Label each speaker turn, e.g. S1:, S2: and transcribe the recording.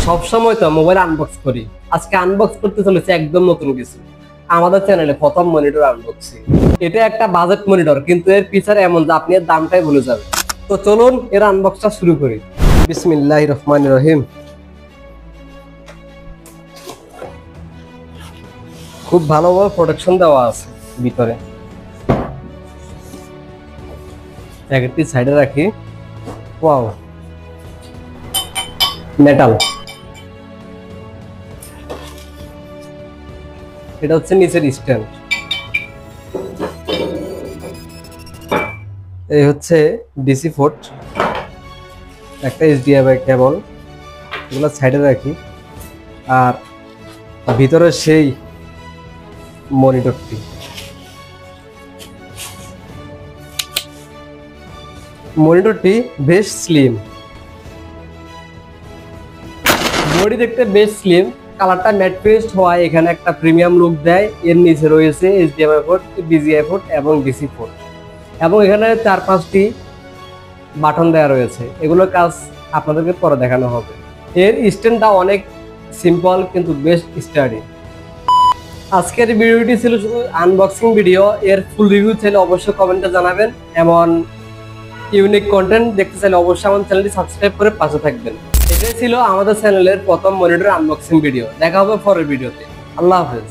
S1: সবসময় তো mobile unbox করি, আজকে আনবক্স করতে চলেছে একদম নতুন কিছু। আমাদের চ্যানেলে প্রথম মনিটর আনবক্সিং। এটা একটা বাজেট মনিটর, কিন্তু এর ফিচার এমন যে আপনি এর দামটাই ভুলে যাবেন। তো চলুন এর আনবক্সটা শুরু করি। বিসমিল্লাহির রহমানির রহিম। খুব ভালোভাবে প্রোটেকশন দেওয়া আছে ভিতরে। প্যাকেটটি সাইডে রাখি। Wow, metal. এটা হচ্ছে নিচের স্ট্যান্ড। এই হচ্ছে ডিসি পোর্ট, একটা এইচডিএমআই কেবল, এগুলো সাইডে রাখি। আর ভিতরে সেই মনিটরটি। মনিটরটি বেশ স্লিম, বডি দেখতে বেশ স্লিম, কালারটা ম্যাট পেস্ট হওয়ায় এখানে একটা প্রিমিয়াম লুক দেয়। এর নিচে রয়েছে এইচডিএমআই পোর্ট, বিজিআই পোর্ট এবং ডিসি পোর্ট, এবং এখানে 4-5টি বাটন দেওয়া রয়েছে। এগুলোর কাজ আপনাদেরকে পরে দেখানো হবে। এর স্ট্যান্ডটা অনেক সিম্পল কিন্তু বেশ স্টাডি। আজকের ভিডিওটি ছিল শুধু আনবক্সিং ভিডিও। এর ফুল রিভিউ চাইলে অবশ্যই কমেন্টে জানাবেন। এমন ইউনিক কন্টেন্ট দেখতে চাইলে অবশ্যই আমার চ্যানেলটি সাবস্ক্রাইব করে পাশে থাকবেন। এটাই ছিল আমাদের চ্যানেলের প্রথম মনিটর আনবক্সিং ভিডিও। দেখা হবে পরের ভিডিওতে। আল্লাহ হাফেজ।